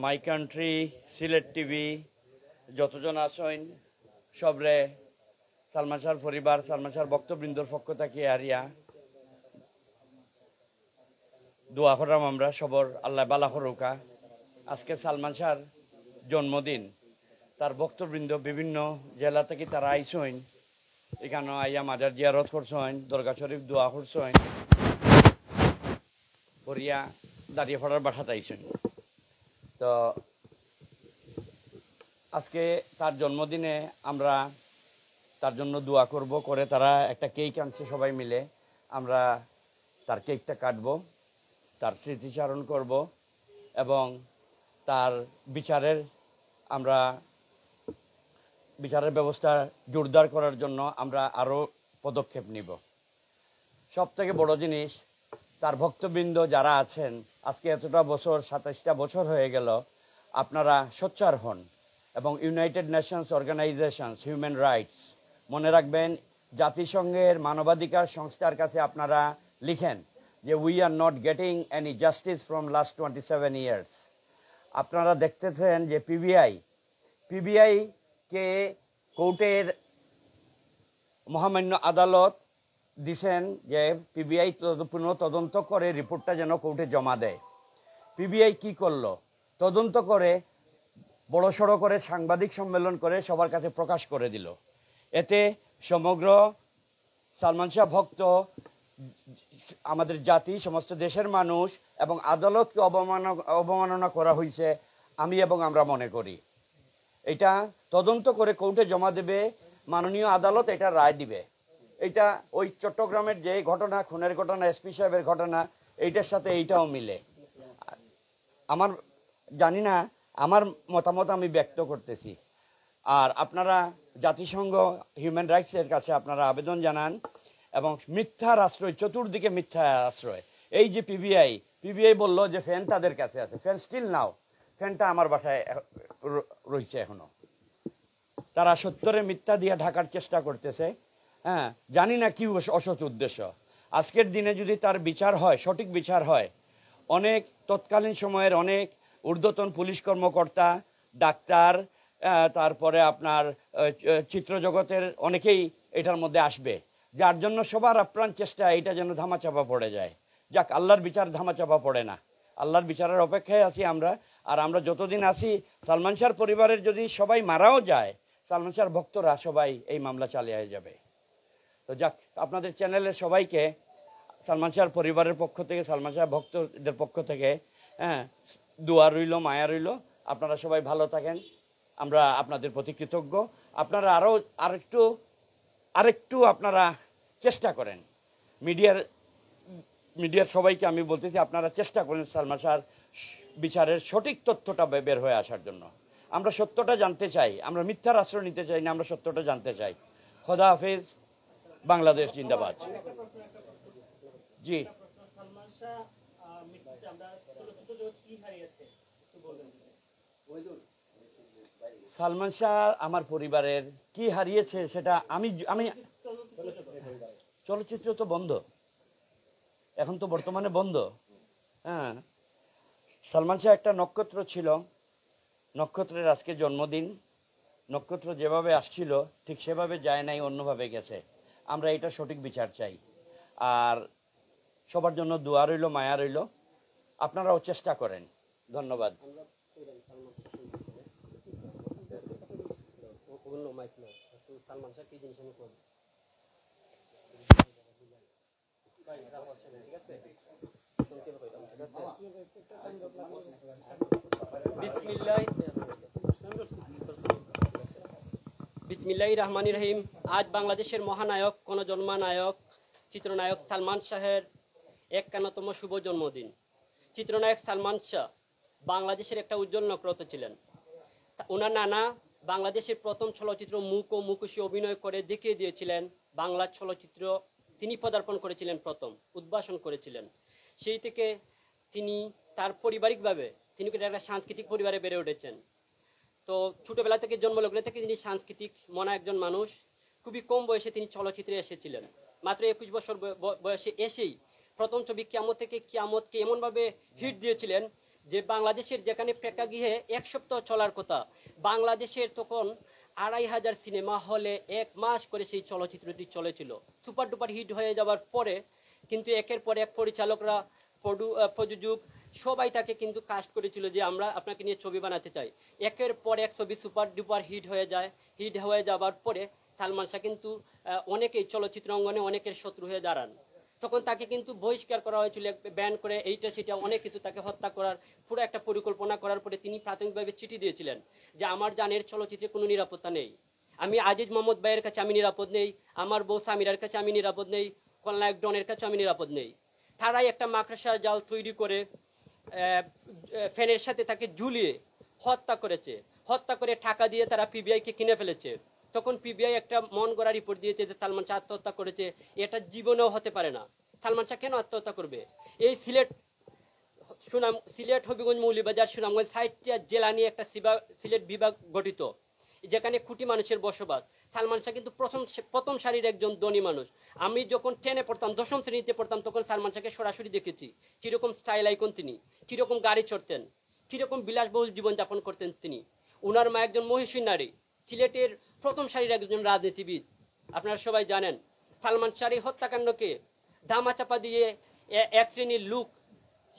My country Sylhet TV যতজন আসেন সবরে সালমান শাহর পরিবার সালমান শাহর ভক্তবৃন্দর পক্ষ থেকে আরিয়া দোয়া করলাম আমরা সবর আল্লাহ বালা করুকা। আজকে সালমান শাহর জন্মদিন, তার ভক্তবৃন্দ বিভিন্ন জেলা থেকে তারা আইসেন, এখানে আইয়া মাজার জিয়ারত করছেন, দরগা শরীফ দোয়া করছেন, করিয়া দাঁড়িয়ে পড়ার বাসাতে আইসেন। তো আজকে তার জন্মদিনে আমরা তার জন্য দোয়া করব, করে তারা একটা কেক আনছে সবাই মিলে, আমরা তার কেকটা কাটবো, তার স্মৃতিচারণ করব এবং তার বিচারের ব্যবস্থা জোরদার করার জন্য আমরা আরও পদক্ষেপ নিব। সব থেকে বড় জিনিস, তার ভক্তবৃন্দ যারা আছেন, আজকে এতটা বছর 27টা বছর হয়ে গেল, আপনারা সোচ্চার হন এবং United Nations organisations human rights, মনে রাখবেন জাতিসংঘের মানবাধিকার সংস্থার কাছে আপনারা লিখেন যে we are not getting any justice from last 27 years. আপনারা দেখতেছেন যে পিবিআইকে কোর্টের মহামান্য আদালত দিছেন যে পিবিআই পুনঃ তদন্ত করে রিপোর্টটা যেন কোর্টে জমা দেয়। পিবিআই কি করলো? তদন্ত করে বড়সড় করে সাংবাদিক সম্মেলন করে সবার কাছে প্রকাশ করে দিল। এতে সমগ্র সালমান শাহ ভক্ত, আমাদের জাতি, সমস্ত দেশের মানুষ এবং আদালতকে অবমাননা করা হয়েছে আমি এবং আমরা মনে করি। এটা তদন্ত করে কোর্টে জমা দেবে, মাননীয় আদালত এটা রায় দিবে। এটা ওই চট্টগ্রামের যে ঘটনা, খুনের ঘটনা, এসপি সাহেবের ঘটনা, এইটার সাথে এইটাও মিলে। আমার জানি না, আমার মতামত আমি ব্যক্ত করতেছি। আর আপনারা জাতিসংঘ হিউম্যান রাইটসের কাছে আপনারা আবেদন জানান এবং মিথ্যার আশ্রয়, চতুর্দিকে মিথ্যা আশ্রয়। এই যে পিবিআই বলল যে ফ্যান তাদের কাছে আছে, ফ্যান স্টিল নাও, ফ্যানটা আমার বাসায় রয়েছে এখনো। তারা সত্যরে মিথ্যা দিয়ে ঢাকার চেষ্টা করতেছে। হ্যাঁ, জানি না কি অসৎ উদ্দেশ্য। আজকের দিনে যদি তার বিচার হয়, সঠিক বিচার হয়, অনেক তৎকালীন সময়ের অনেক ঊর্ধ্বতন পুলিশ কর্মকর্তা, ডাক্তার, তারপরে আপনার চিত্রজগতের অনেকেই এটার মধ্যে আসবে, যার জন্য সবার আপ্রাণ চেষ্টা এটা যেন ধামাচাপা পড়ে যায়। যাক, আল্লাহর বিচার ধামাচাপা পড়ে না, আল্লাহর বিচারের অপেক্ষায় আছি আমরা। আর আমরা যতদিন আছি, সালমান শাহর পরিবারের যদি সবাই মারাও যায়, সালমান শাহর ভক্তরা সবাই এই মামলা চালিয়ে যাবে। তো যাক, আপনাদের চ্যানেলের সবাইকে সালমান শাহর পরিবারের পক্ষ থেকে, সালমান শাহ ভক্তদের পক্ষ থেকে দোয়া রইল, মায়া রইল। আপনারা সবাই ভালো থাকেন, আমরা আপনাদের প্রতি কৃতজ্ঞ। আপনারা আরেকটু আপনারা চেষ্টা করেন, মিডিয়ার সবাইকে আমি বলতেছি, আপনারা চেষ্টা করেন সালমান শাহর বিচারের সঠিক তথ্যটা বের হয়ে আসার জন্য। আমরা সত্যটা জানতে চাই, আমরা মিথ্যার আশ্রয় নিতে চাই না, আমরা সত্যটা জানতে চাই। খোদা হাফেজ, বাংলাদেশ জিন্দাবাদ। জি, সালমান শাহ আমার পরিবারের কি হারিয়েছে সেটা আমি চলচ্চিত্র তো বন্ধ, এখন তো বর্তমানে বন্ধ। হ্যাঁ, সালমান শাহ একটা নক্ষত্র ছিল, নক্ষত্রের আজকে জন্মদিন। নক্ষত্র যেভাবে আসছিল ঠিক সেভাবে যায় নাই, অন্যভাবে গেছে। আমরা এটা সঠিক বিচার চাই। আর সবার জন্য দোয়া রইল, মায়া রইল। আপনারাও চেষ্টা করেন। ধন্যবাদ। বিসমিল্লাহির রহমানির রহিম। আজ বাংলাদেশের মহানায়ক, গণজন্মা নায়ক, চিত্রনায়ক সালমান শাহের 51তম শুভ জন্মদিন। চিত্রনায়ক সালমান শাহ বাংলাদেশের একটা উজ্জ্বল নক্ষত্র ছিলেন। ওনার নানা বাংলাদেশের প্রথম চলচ্চিত্র মুখ ও মুখোশী অভিনয় করে দেখিয়ে দিয়েছিলেন। বাংলা চলচ্চিত্র তিনি পদার্পণ করেছিলেন, প্রথম উদ্ভাসন করেছিলেন। সেই থেকে তিনি তার পারিবারিকভাবে তিনি একটা সাংস্কৃতিক পরিবারে বেড়ে উঠেছেন। তো ছোটবেলা থেকে জন্মলগ্ন থেকে তিনি সাংস্কৃতিক মনা একজন মানুষ। খুবই কম বয়সে তিনি চলচ্চিত্রে এসেছিলেন। মাত্র 21 বছর বয়সে এসেই প্রথম ছবি কিয়ামত থেকে কিয়ামতকে এমনভাবে হিট দিয়েছিলেন যে বাংলাদেশের যেখানে প্রেক্ষাগৃহে 1 সপ্তাহ চলার কথা, বাংলাদেশের তখন 2,500 সিনেমা হলে 1 মাস করে সেই চলচ্চিত্রটি চলেছিল। সুপার ডুপার হিট হয়ে যাওয়ার পরে কিন্তু একের পর এক পরিচালকরা, প্রযোজক সবাই তাকে কিন্তু কাস্ট করেছিল যে আমরা আপনাকে নিয়ে ছবি বানাতে চাই। একের পর এক ছবি সুপার ডুপার হিট হয়ে যায়। হিট হয়ে যাওয়ার পরে সালমান শাহ কিন্তু অনেকেই চলচ্চিত্র অঙ্গনে অনেকের শত্রু হয়ে দাঁড়ান। তখন তাকে কিন্তু বহিষ্কার করা হয়েছিল, ব্যান করে এইটা সেটা অনেক কিছু, তাকে হত্যা করার পুরো একটা পরিকল্পনা করার পরে তিনি প্রাথমিকভাবে চিঠি দিয়েছিলেন যে আমার জানের চলচ্চিত্রে কোনো নিরাপত্তা নেই, আমি আজিজ মোহাম্মদ ভাইয়ের কাছে আমি নিরাপদ নেই, আমার বউ সামিরার কাছে আমি নিরাপদ নেই, খলনায়ক ডনের কাছে আমি নিরাপদ নেই। তারাই একটা মাকড়সার জাল তৈরি করে ফ্যানের সাথে তাকে ঝুলিয়ে হত্যা করেছে। হত্যা করে টাকা দিয়ে তারা পিবিআইকে কিনে ফেলেছে। তখন পিবিআই একটা মন গড়া রিপোর্ট দিয়েছে যে সালমান শাহ আত্মহত্যা করেছে। এটা জীবনেও হতে পারে না। সালমান শাহ কেন আত্মহত্যা করবে? এই সিলেট, হবিগঞ্জ, মৌলভীবাজার, সুনামগঞ্জ 60টা জেলা নিয়ে একটা সিলেট বিভাগ গঠিত, যেখানে কোটি মানুষের বসবাস। সালমান শাহ কিন্তু প্রথম সারির একজন ধনী মানুষ। আমি যখন 10-এ পড়তাম, 10ম শ্রেণীতে পড়তাম, তখন সালমান শাহকে সরাসরি দেখেছি কিরকম স্টাইল আইকন তিনি, কিরকম গাড়ি চড়তেন, কিরকম বিলাসবহুল জীবনযাপন করতেন তিনি। উনার মা একজন মহিষী নারী, সিলেটের প্রথম সারির একজন রাজনীতিবিদ। আপনারা সবাই জানেন সালমান শাহর হত্যাকাণ্ডকে দামাচাপা দিয়ে এক শ্রেণীর লোক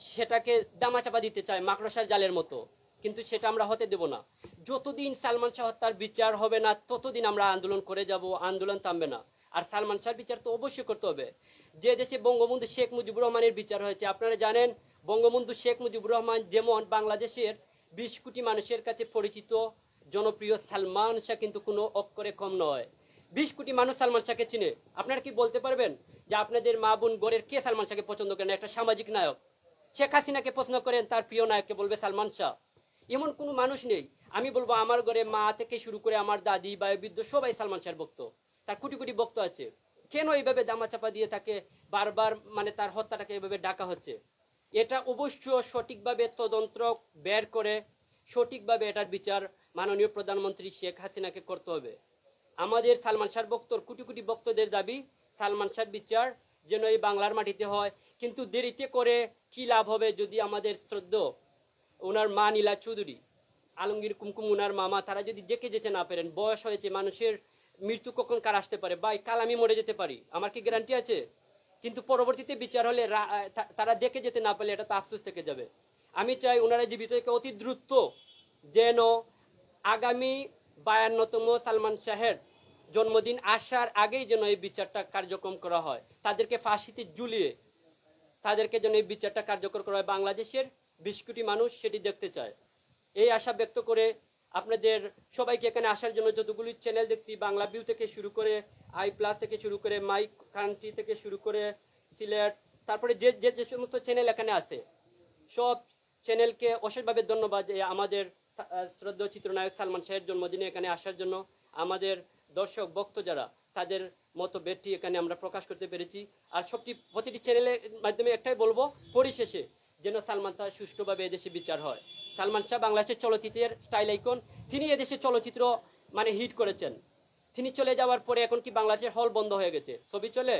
সেটাকে দামাচাপা দিতে চায় মাকড়সার জালের মতো, কিন্তু সেটা আমরা হতে দেব না। যতদিন সালমান শাহ হত্যার বিচার হবে না ততদিন আমরা আন্দোলন করে যাব, আন্দোলন থামবে না। আর সালমান শাহর বিচার তো অবশ্যই করতে হবে। যে দেশে বঙ্গবন্ধু শেখ মুজিবুর রহমানের বিচার হয়েছে, আপনারা জানেন বঙ্গবন্ধু শেখ মুজিবুর রহমান যেমন বাংলাদেশের 20 কোটি মানুষের কাছে পরিচিত জনপ্রিয়, সালমান শাহ কিন্তু কোনো অক্ষরে কম নয়। 20 কোটি মানুষ সালমান শাহকে চিনে। আপনারা কি বলতে পারবেন যে আপনাদের মা বোন গড়ের কে সালমান শাহকে পছন্দ করেন? একটা সামাজিক নায়ক শেখ হাসিনাকে পছন্দ করেন, তার প্রিয় নায়ককে বলবে সালমান শাহ? এমন কোনো মানুষ নেই। আমি বলবো আমার ঘরে মা থেকে শুরু করে আমার দাদি বা বৃদ্ধ সবাই সালমান শাহর ভক্ত, তার কোটি কোটি ভক্ত আছে। কেন এইভাবে দামাচাপা দিয়ে তাকে বারবার তার হত্যাটাকে এইভাবে ডাকা হচ্ছে? এটা অবশ্য সঠিকভাবে তদন্ত বের করে সঠিকভাবে এটার বিচার মাননীয় প্রধানমন্ত্রী শেখ হাসিনাকে করতে হবে। আমাদের সালমান শাহর ভক্তর কোটি কোটি ভক্তদের দাবি সালমান শাহর বিচার যেন এই বাংলার মাটিতে হয়। কিন্তু দেরিতে করে কি লাভ হবে যদি আমাদের শ্রদ্ধেয় ওনার মা নীলা চৌধুরী, আলমগীর কুমকুম ওনার মামা, তারা যদি দেখে যেতে না পারেন? বয়স হয়েছে, মানুষের মৃত্যু কখন কার আসতে পারে। ভাই, কাল আমি মরে যেতে পারি, আমার কি গ্যারান্টি আছে? কিন্তু পরবর্তীতে বিচার হলে তারা দেখে যেতে না পারলে এটা তো আফসোস থেকে যাবে। আমি চাই ওনারা জীবিত থেকে অতি দ্রুত যেন আগামী 52তম সালমান শাহের জন্মদিন আসার আগেই যেন এই বিচারটা কার্যক্রম করা হয়, তাদেরকে ফাঁসিতে ঝুলিয়ে তাদেরকে যেন এই বিচারটা কার্যকর করা হয়। বাংলাদেশের 20 কোটি মানুষ সেটি দেখতে চায়। এই আশা ব্যক্ত করে আপনাদের সবাইকে এখানে আসার জন্য, যতগুলি চ্যানেল দেখছি, বাংলাভিউ থেকে শুরু করে i+ থেকে শুরু করে মাই কান্ট্রি থেকে শুরু করে সিলেট, তারপরে যে যে যে সমস্ত চ্যানেল এখানে আছে, সব চ্যানেলকে অশেষভাবে ধন্যবাদ যে আমাদের শ্রদ্ধেয় চিত্রনায়ক সালমান শাহের জন্মদিনে এখানে আসার জন্য। আমাদের দর্শক ভক্ত যারা, তাদের মতভেদটি এখানে আমরা প্রকাশ করতে পেরেছি। আর প্রতিটি চ্যানেলের মাধ্যমে একটাই বলবো, পরিশেষে যেন সালমান শাহ সুষ্ঠুভাবে এদেশে বিচার হয়। সালমান শাহ বাংলাদেশের চলচ্চিত্রের স্টাইল আইকন, তিনি এদেশে চলচ্চিত্র হিট করেছেন। তিনি চলে যাওয়ার পরে এখন কি বাংলাদেশের হল বন্ধ হয়ে গেছে? ছবি চলে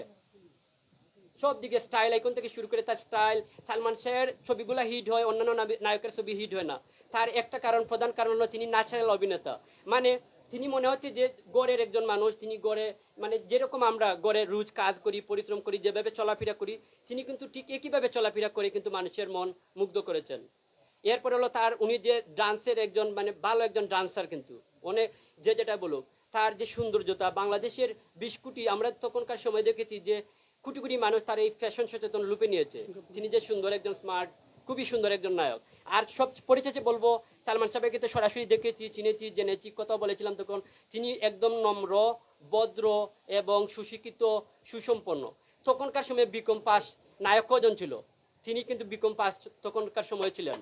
সব দিকে, স্টাইল আইকন থেকে শুরু করে তার স্টাইল। সালমান শাহের ছবিগুলো হিট হয়, অন্যান্য নায়কের ছবি হিট হয় না। তার একটা প্রধান কারণ হলো তিনি ন্যাচারাল অভিনেতা। তিনি মনে হচ্ছে যে গড়ের একজন মানুষ, তিনি গড়ে যেরকম আমরা গড়ে রোজ কাজ করি, পরিশ্রম করি, যেভাবে চলাফেরা করি, তিনি কিন্তু ঠিক একইভাবে চলাফেরা করে কিন্তু মানুষের মন মুগ্ধ করেছেন। এরপর হলো উনি যে ডান্সের একজন ভালো একজন ডান্সার, কিন্তু অনেক যেটা বলুক, তার যে সৌন্দর্যতা, বাংলাদেশের 20 কোটি, আমরা তখনকার সময় দেখেছি যে কোটি কোটি মানুষ তার এই ফ্যাশন সচেতন লুপে নিয়েছে। তিনি যে সুন্দর একজন, স্মার্ট, খুবই সুন্দর একজন নায়ক। আর সব পরিশেষে বলবো, সালমান শাহকে তো সরাসরি দেখেছি, চিনেছি, জেনেছি, কথা বলেছিলাম তখন। তিনি একদম নম্র, ভদ্র এবং সুশিক্ষিত, সুসম্পন্ন। তখনকার সময় বিকম পাস নায়ক কজন ছিল? তিনি কিন্তু বিকম পাস তখনকার সময় ছিলেন।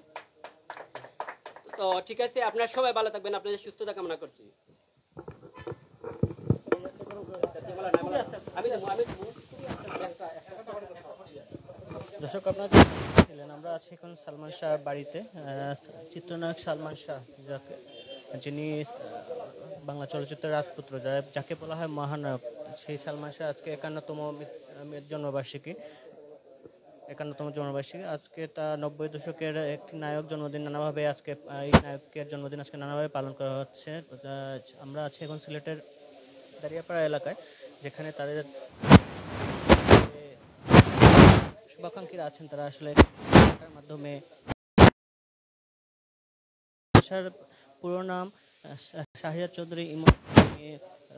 তো ঠিক আছে, আপনারা সবাই ভালো থাকবেন, আপনাদের সুস্থতা কামনা করছি। দর্শক, আপনারা আমরা আছি এখন সালমান শাহ বাড়িতে। চিত্রনায়ক সালমান শাহ, যিনি বাংলা চলচ্চিত্রের রাজপুত্র, যাকে বলা হয় মহানায়ক, সেই সালমান শাহ আজকে 51তম জন্মবার্ষিকী। 51তম জন্মবার্ষিকী। আজকে তা 90 দশকের একটি নায়ক জন্মদিন নানাভাবে আজকে এই নায়কের জন্মদিন আজকে নানাভাবে পালন করা হচ্ছে। আমরা আছি এখন সিলেটের দাঁড়িয়াপাড়া এলাকায়, যেখানে তাদের শুভাকাঙ্ক্ষীরা আছেন তারা আসলে মাধ্যমে বাসার পুরো নাম শাহরিয়ার চৌধুরী ইমন।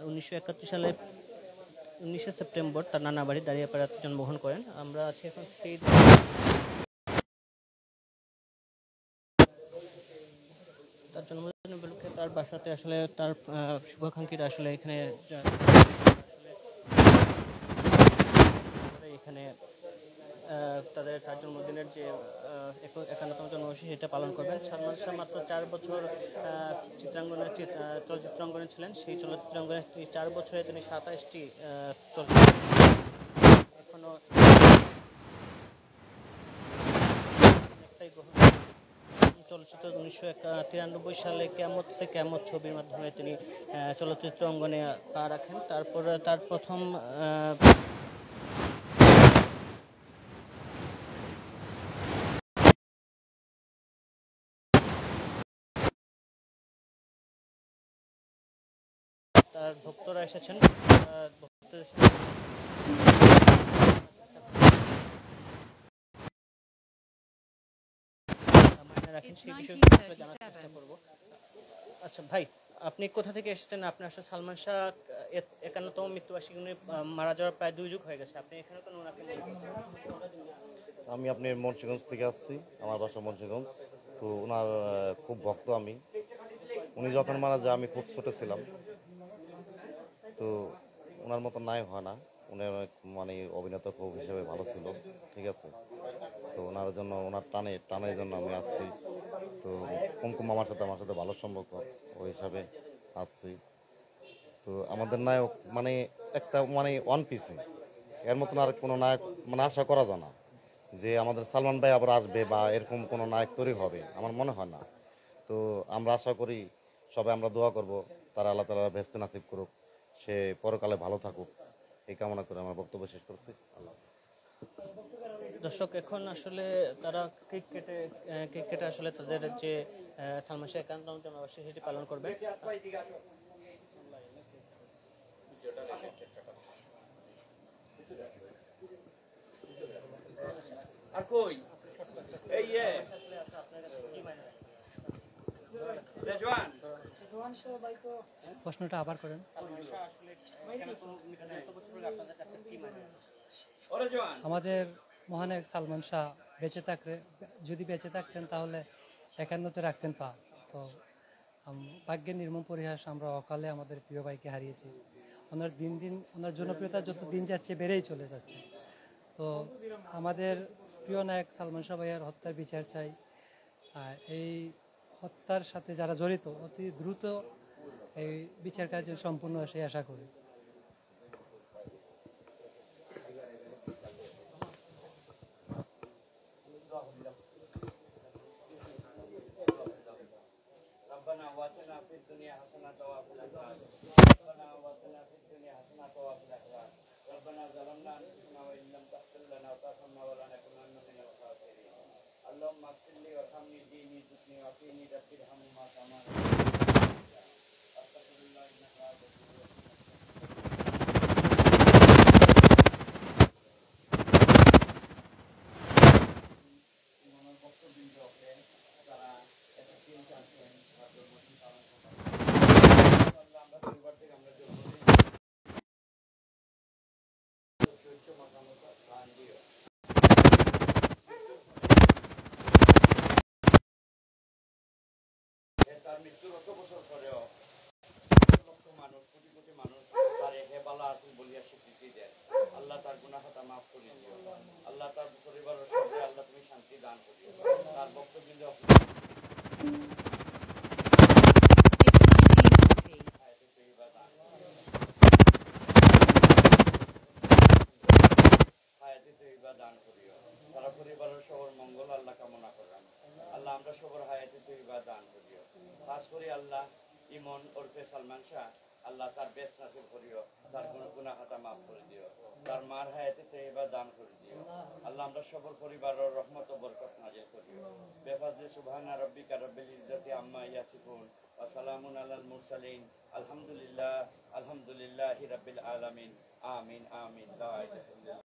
1971 সালে 19 সেপ্টেম্বর তার নানা বাড়ি দাঁড়িয়াপাড়াতে জন্মগ্রহণ করেন। আমরা আছি এখন তার জন্মদিন উপলক্ষে তার বাসাতে আসলে তার শুভাকাঙ্ক্ষীরা আসলে এখানে এখানে তাদের তার জন্মদিনের যে 51তম জন্মবার্ষিকী সেটা পালন করবেন। সালমান শাহ মাত্র 4 বছর চলচ্চিত্রাঙ্গনে ছিলেন। সেই চলচ্চিত্রাঙ্গনে 4 বছরে তিনি 27টি চলচ্চিত্র এখনো অনেকটাই চলচ্চিত্র 1993 সালে কেয়ামত সে কেয়ামত ছবির মাধ্যমে তিনি চলচ্চিত্র অঙ্গনে পা রাখেন। তারপরে তার প্রথম তার ভক্তরা এসেছেন, মাইনে রাখেন, সেই বিষয়ে জানার চেষ্টা করব। আচ্ছা ভাই, আপনি কোথা থেকে এসেছেন? আপনি আসলে সালমান শাহ 51তম মৃত্যুবার্ষিকী মারা যাওয়ার প্রায় 2 যুগ হয়ে গেছে, আপনি এখানে কেন ওনাকে মনে করেন? আমি আপনার মুন্সিগঞ্জ থেকে আসছি, আমার বাসা মুন্সিগঞ্জ। তো ওনার খুব ভক্ত আমি। উনি যখন মারা যায় আমি খুব ছোট ছিলাম। তো ওনার মতো নায়ক হয় না, উনি অনেক মানে অভিনেতা খুব হিসেবে ভালো ছিল, ঠিক আছে। তো ওনার জন্য ওনার টানের জন্য আমি আসছি। তো কুমকুম আমার সাথে ভালো সম্পর্ক, ওই হিসাবে আসছি। তো আমাদের নায়ক মানে একটা মানে ওয়ান পিসি, এর মতন আর কোনো নায়ক মানে আশা করা যায় না যে আমাদের সালমান ভাই আবার আসবে বা এরকম কোনো নায়ক তৈরি হবে, আমার মনে হয় না। তো আমরা আশা করি, সবাই আমরা দোয়া করব তারা আল্লাহ তাআলা ভেস্তে নাসিব করুক, সে পরকালে ভালো থাকুক, এই কামনা করে আমার বক্তব্য শেষ করছি। আল্লাহ। দর্শক, এখন আসলে তারা কেক কেটে আসলে তাদের যে সালমান শাহ 51তম জন্মবার্ষিকী সেটি পালন করবে। আর কই এই রেজওয়ান প্রশ্নটা আবার করেন। আমাদের মহানায়ক সালমান শাহ যদি বেঁচে থাকতেন তাহলে 51তে রাখতেন পা। তো ভাগ্যের নির্মম পরিহাস, আমরা অকালে আমাদের প্রিয় ভাইকে হারিয়েছি। ওনার জনপ্রিয়তা যত দিন যাচ্ছে বেড়েই চলে যাচ্ছে। তো আমাদের প্রিয় নায়ক সালমান শাহ ভাইয়ার হত্যার বিচার চাই। এই হত্যার সাথে যারা জড়িত অতি দ্রুত এই বিচার কার্য সম্পূর্ণ সেই আশা করি। ربنا واتنا في الدنيا حسنة وفي الآخرة ربنا واتنا في الدنيا حسنة وفي الآخرة ربنا ظلمنا أنفسنا وإن لم تغفر لنا وترحمنا ولنكونن من الخاسرين اللهم اغفر لي وارحمني ديني زدني وقيني رب ارحمهما كما أستغفر الله إنك لا تغفر তার মৃত্যুর অত বছর পরেও লক্ষ মানুষ, কোটি কোটি মানুষ তার হেবালা আতুল বলিয়া স্বীকৃতি দেন। আল্লাহ তার গুনাহ খাতা মাফ করে দিও। আল্লাহ তার পরিবারের সঙ্গে আল্লাহ তুমি শান্তি দান করিও। তার বক্তব্য দান করিও। তারা পরিবারের সবার মঙ্গল আল্লাহ কামনা করেন। আল্লাহ আমরা সবার হায়াতে তৈবা দান করিও। খাস করে আল্লাহ ইমন ওরফে সালমান শাহ আল্লাহ তার বেশ নাসিব করিও, তার গুনাহ খাতা মাফ করে দিও, তার মার হায়াতে তৈবা দান করে দিও। আল্লাহ আমরা সকল পরিবারের রহমত ও বরকত নাজিল করিও। বেফাজলি সুবহানা রাব্বিকা রাব্বিল ইজ্জাতি আম্মা ইয়াসিফুন ওয়া সালামুন আলাল মুরসালিন আলহামদুলিল্লাহি রাব্বিল আলামিন। আমিন আমিন। লা ইলাহা ইল্লাল্লাহ।